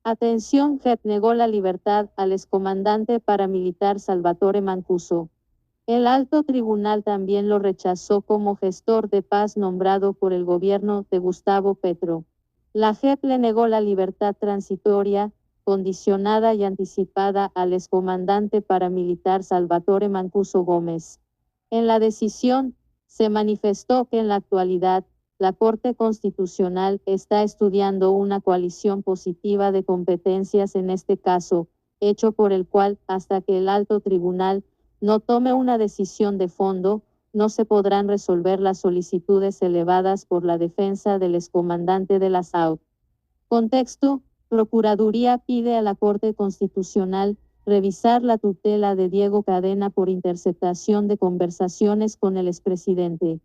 Atención, JEP negó la libertad al excomandante paramilitar Salvatore Mancuso. El alto tribunal también lo rechazó como gestor de paz nombrado por el gobierno de Gustavo Petro. La JEP le negó la libertad transitoria, condicionada y anticipada al excomandante paramilitar Salvatore Mancuso Gómez. En la decisión, se manifestó que en la actualidad, la Corte Constitucional está estudiando una coalición positiva de competencias en este caso, hecho por el cual, hasta que el alto tribunal no tome una decisión de fondo, no se podrán resolver las solicitudes elevadas por la defensa del excomandante de la SAO. Contexto: Procuraduría pide a la Corte Constitucional revisar la tutela de Diego Cadena por interceptación de conversaciones con el expresidente.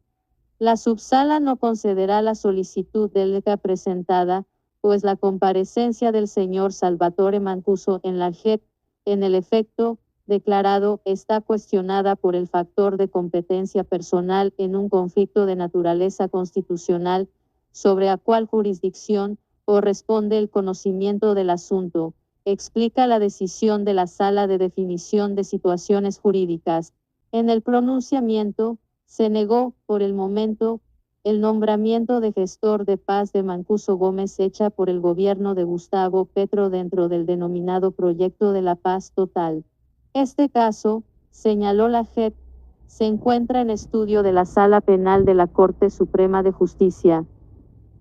La subsala no concederá la solicitud del ECA presentada, pues la comparecencia del señor Salvatore Mancuso en la JEP, en el efecto declarado, está cuestionada por el factor de competencia personal en un conflicto de naturaleza constitucional, sobre a cuál jurisdicción corresponde el conocimiento del asunto, explica la decisión de la Sala de Definición de Situaciones Jurídicas. En el pronunciamiento, se negó, por el momento, el nombramiento de gestor de paz de Mancuso Gómez hecha por el gobierno de Gustavo Petro dentro del denominado Proyecto de la Paz Total. Este caso, señaló la JEP, se encuentra en estudio de la Sala Penal de la Corte Suprema de Justicia.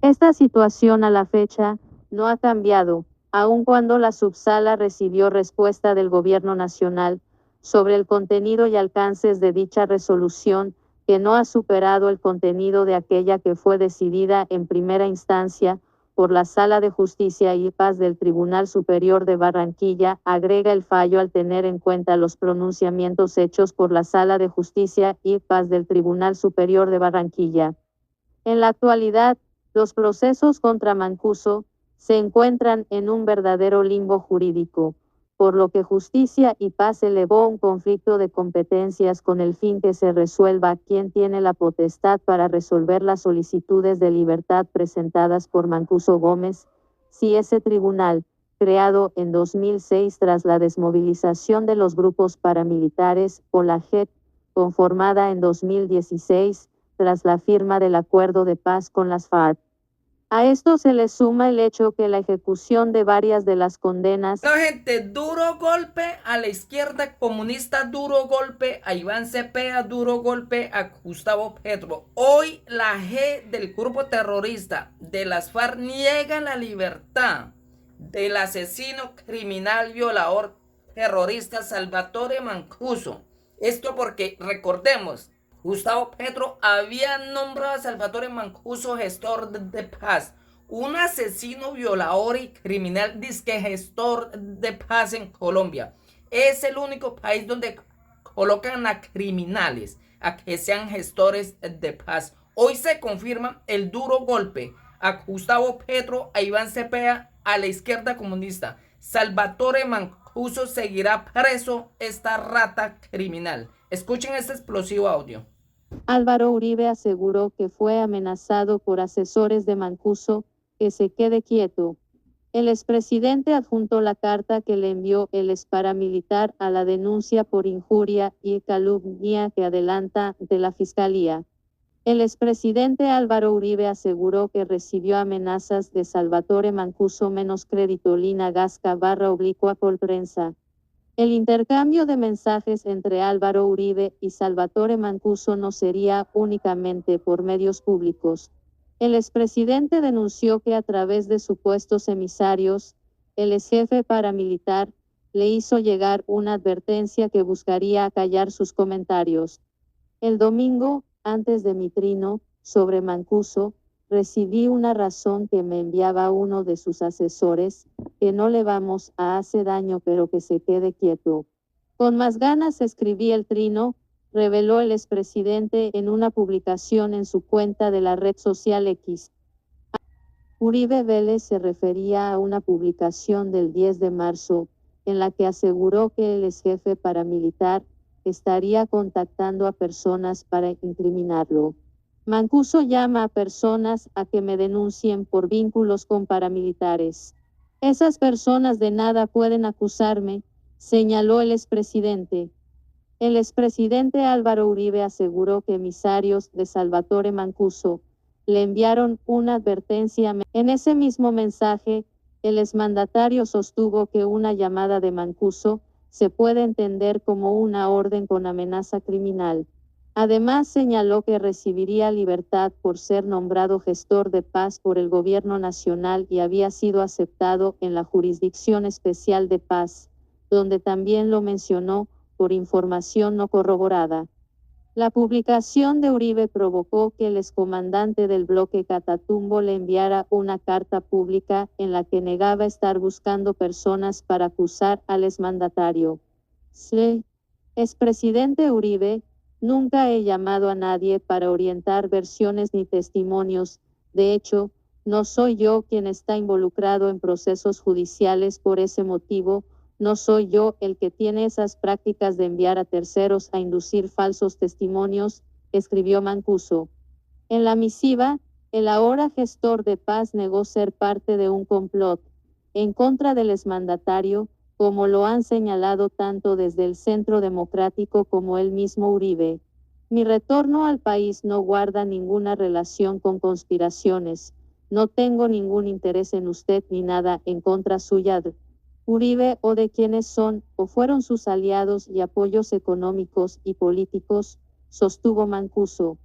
Esta situación a la fecha no ha cambiado, aun cuando la subsala recibió respuesta del Gobierno Nacional sobre el contenido y alcances de dicha resolución, que no ha superado el contenido de aquella que fue decidida en primera instancia por la Sala de Justicia y Paz del Tribunal Superior de Barranquilla, agrega el fallo al tener en cuenta los pronunciamientos hechos por la Sala de Justicia y Paz del Tribunal Superior de Barranquilla. En la actualidad, los procesos contra Mancuso se encuentran en un verdadero limbo jurídico, por lo que Justicia y Paz elevó un conflicto de competencias con el fin que se resuelva quién tiene la potestad para resolver las solicitudes de libertad presentadas por Mancuso Gómez, si ese tribunal, creado en 2006 tras la desmovilización de los grupos paramilitares, o la JEP, conformada en 2016, tras la firma del acuerdo de paz con las FARC. A esto se le suma el hecho que la ejecución de varias de las condenas... Bueno, gente, duro golpe a la izquierda comunista, duro golpe a Iván Cepeda, duro golpe a Gustavo Petro. Hoy la G del grupo terrorista de las FARC niega la libertad del asesino criminal violador terrorista Salvatore Mancuso. Esto porque, recordemos, Gustavo Petro había nombrado a Salvatore Mancuso gestor de paz, un asesino, violador y criminal disque gestor de paz en Colombia. Es el único país donde colocan a criminales a que sean gestores de paz. Hoy se confirma el duro golpe a Gustavo Petro, a Iván Cepeda, a la izquierda comunista. Salvatore Mancuso seguirá preso, esta rata criminal. Escuchen este explosivo audio. Álvaro Uribe aseguró que fue amenazado por asesores de Mancuso, que se quede quieto. El expresidente adjuntó la carta que le envió el exparamilitar a la denuncia por injuria y calumnia que adelanta de la Fiscalía. El expresidente Álvaro Uribe aseguró que recibió amenazas de Salvatore Mancuso menos crédito Lina Gasca /oblicua por prensa. El intercambio de mensajes entre Álvaro Uribe y Salvatore Mancuso no sería únicamente por medios públicos. El expresidente denunció que a través de supuestos emisarios, el exjefe paramilitar le hizo llegar una advertencia que buscaría acallar sus comentarios. El domingo, antes de mi trino sobre Mancuso, recibí una razón que me enviaba uno de sus asesores, que no le vamos a hacer daño pero que se quede quieto. Con más ganas escribí el trino, reveló el expresidente en una publicación en su cuenta de la red social X. Uribe Vélez se refería a una publicación del 10 de marzo, en la que aseguró que el exjefe paramilitar estaría contactando a personas para incriminarlo. Mancuso llama a personas a que me denuncien por vínculos con paramilitares. Esas personas de nada pueden acusarme, señaló el expresidente. El expresidente Álvaro Uribe aseguró que emisarios de Salvatore Mancuso le enviaron una advertencia. En ese mismo mensaje, el exmandatario sostuvo que una llamada de Mancuso se puede entender como una orden con amenaza criminal. Además, señaló que recibiría libertad por ser nombrado gestor de paz por el gobierno nacional y había sido aceptado en la Jurisdicción Especial de Paz, donde también lo mencionó por información no corroborada. La publicación de Uribe provocó que el excomandante del bloque Catatumbo le enviara una carta pública en la que negaba estar buscando personas para acusar al exmandatario. Sí, expresidente Uribe, nunca he llamado a nadie para orientar versiones ni testimonios. De hecho, no soy yo quien está involucrado en procesos judiciales por ese motivo. No soy yo el que tiene esas prácticas de enviar a terceros a inducir falsos testimonios, escribió Mancuso. En la misiva, el ahora gestor de paz negó ser parte de un complot en contra del exmandatario, como lo han señalado tanto desde el Centro Democrático como él mismo Uribe. Mi retorno al país no guarda ninguna relación con conspiraciones. No tengo ningún interés en usted ni nada en contra suya. Uribe o de quienes son o fueron sus aliados y apoyos económicos y políticos, sostuvo Mancuso.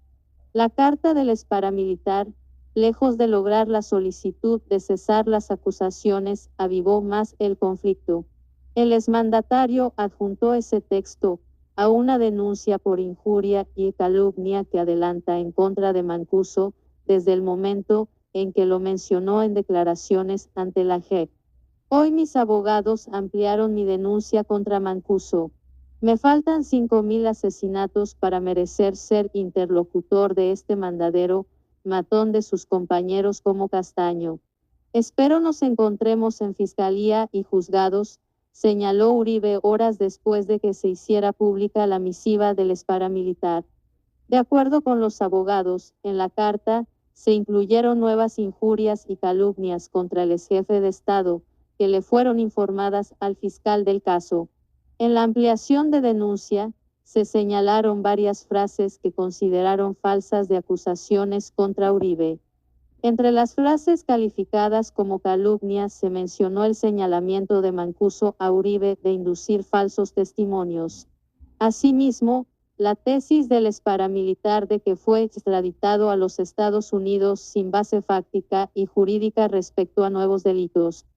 La carta del exparamilitar, lejos de lograr la solicitud de cesar las acusaciones, avivó más el conflicto. El exmandatario adjuntó ese texto a una denuncia por injuria y calumnia que adelanta en contra de Mancuso desde el momento en que lo mencionó en declaraciones ante la JEP. Hoy mis abogados ampliaron mi denuncia contra Mancuso. Me faltan 5,000 asesinatos para merecer ser interlocutor de este mandadero, matón de sus compañeros como Castaño. Espero nos encontremos en fiscalía y juzgados, señaló Uribe horas después de que se hiciera pública la misiva del exparamilitar. De acuerdo con los abogados, en la carta se incluyeron nuevas injurias y calumnias contra el exjefe de Estado, que le fueron informadas al fiscal del caso. En la ampliación de denuncia, se señalaron varias frases que consideraron falsas de acusaciones contra Uribe. Entre las frases calificadas como calumnias se mencionó el señalamiento de Mancuso a Uribe de inducir falsos testimonios. Asimismo, la tesis del exparamilitar de que fue extraditado a los Estados Unidos sin base fáctica y jurídica respecto a nuevos delitos.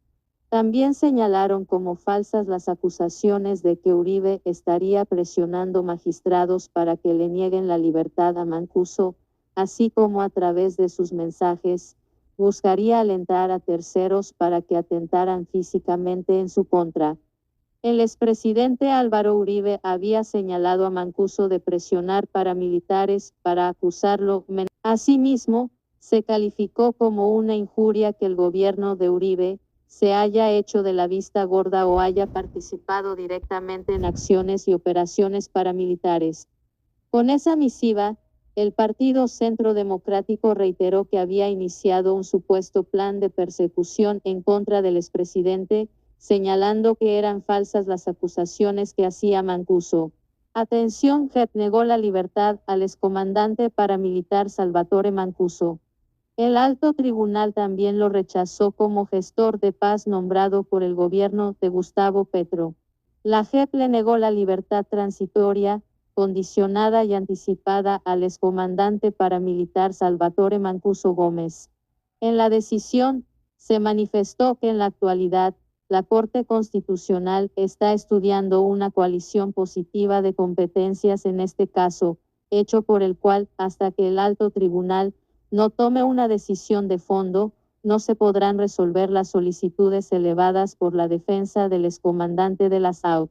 También señalaron como falsas las acusaciones de que Uribe estaría presionando magistrados para que le nieguen la libertad a Mancuso, así como a través de sus mensajes, buscaría alentar a terceros para que atentaran físicamente en su contra. El expresidente Álvaro Uribe había señalado a Mancuso de presionar paramilitares para acusarlo. Asimismo, se calificó como una injuria que el gobierno de Uribe se haya hecho de la vista gorda o haya participado directamente en acciones y operaciones paramilitares. Con esa misiva, el Partido Centro Democrático reiteró que había iniciado un supuesto plan de persecución en contra del expresidente, señalando que eran falsas las acusaciones que hacía Mancuso. Atención, JEP negó la libertad al excomandante paramilitar Salvatore Mancuso. El alto tribunal también lo rechazó como gestor de paz nombrado por el gobierno de Gustavo Petro. La JEP le negó la libertad transitoria, condicionada y anticipada al excomandante paramilitar Salvatore Mancuso Gómez. En la decisión, se manifestó que en la actualidad, la Corte Constitucional está estudiando una coalición positiva de competencias en este caso, hecho por el cual, hasta que el alto tribunal no tome una decisión de fondo, no se podrán resolver las solicitudes elevadas por la defensa del excomandante de la SAO.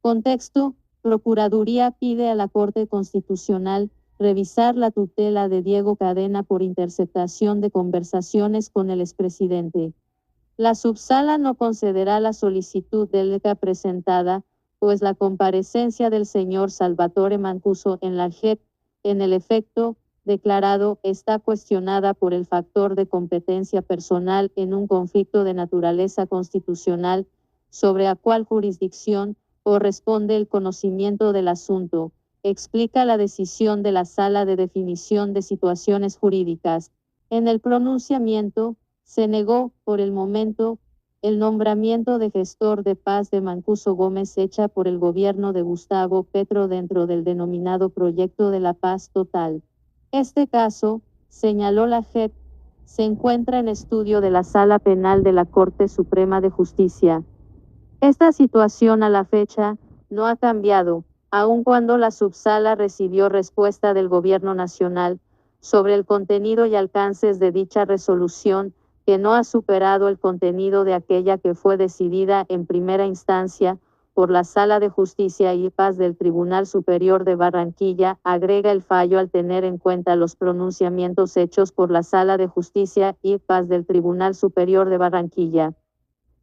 Contexto: Procuraduría pide a la Corte Constitucional revisar la tutela de Diego Cadena por interceptación de conversaciones con el expresidente. La subsala no concederá la solicitud del ECA presentada, pues la comparecencia del señor Salvatore Mancuso en la JEP, en el efecto, declarado, está cuestionada por el factor de competencia personal en un conflicto de naturaleza constitucional, sobre a cuál jurisdicción corresponde el conocimiento del asunto, explica la decisión de la Sala de Definición de Situaciones Jurídicas. En el pronunciamiento, se negó, por el momento, el nombramiento de gestor de paz de Mancuso Gómez hecha por el gobierno de Gustavo Petro dentro del denominado Proyecto de la Paz Total. Este caso, señaló la JEP, se encuentra en estudio de la Sala Penal de la Corte Suprema de Justicia. Esta situación a la fecha no ha cambiado, aun cuando la subsala recibió respuesta del Gobierno Nacional sobre el contenido y alcances de dicha resolución, que no ha superado el contenido de aquella que fue decidida en primera instancia por la Sala de Justicia y Paz del Tribunal Superior de Barranquilla, agrega el fallo al tener en cuenta los pronunciamientos hechos por la Sala de Justicia y Paz del Tribunal Superior de Barranquilla.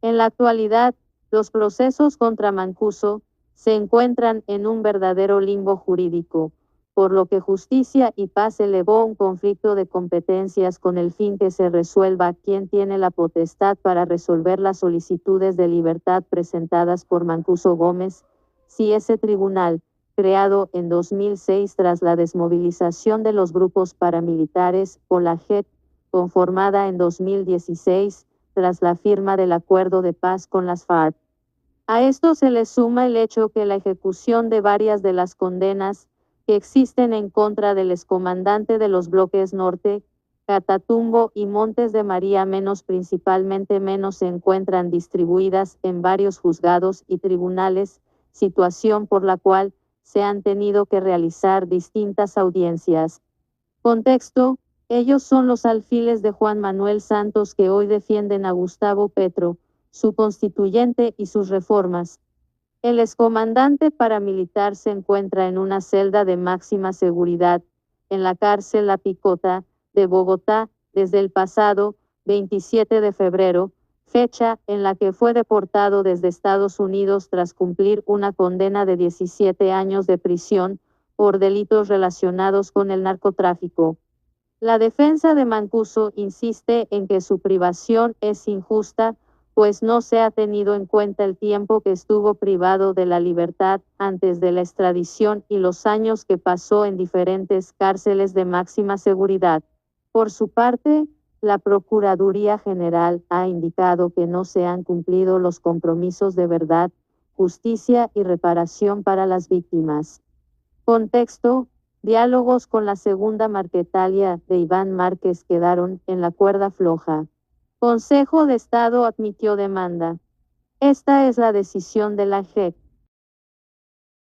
En la actualidad, los procesos contra Mancuso se encuentran en un verdadero limbo jurídico, por lo que Justicia y Paz elevó un conflicto de competencias con el fin que se resuelva quién tiene la potestad para resolver las solicitudes de libertad presentadas por Mancuso Gómez, si ese tribunal, creado en 2006 tras la desmovilización de los grupos paramilitares, o la JEP, conformada en 2016, tras la firma del acuerdo de paz con las FARC. A esto se le suma el hecho que la ejecución de varias de las condenas que existen en contra del excomandante de los bloques Norte, Catatumbo y Montes de María principalmente se encuentran distribuidas en varios juzgados y tribunales, situación por la cual se han tenido que realizar distintas audiencias. Contexto: ellos son los alfiles de Juan Manuel Santos que hoy defienden a Gustavo Petro, su constituyente y sus reformas. El excomandante paramilitar se encuentra en una celda de máxima seguridad, en la cárcel La Picota, de Bogotá, desde el pasado 27 de febrero, fecha en la que fue deportado desde Estados Unidos tras cumplir una condena de 17 años de prisión por delitos relacionados con el narcotráfico. La defensa de Mancuso insiste en que su privación es injusta, pues no se ha tenido en cuenta el tiempo que estuvo privado de la libertad antes de la extradición y los años que pasó en diferentes cárceles de máxima seguridad. Por su parte, la Procuraduría General ha indicado que no se han cumplido los compromisos de verdad, justicia y reparación para las víctimas. Contexto: diálogos con la segunda Marquetalia de Iván Márquez quedaron en la cuerda floja. Consejo de Estado admitió demanda. Esta es la decisión de la JEP.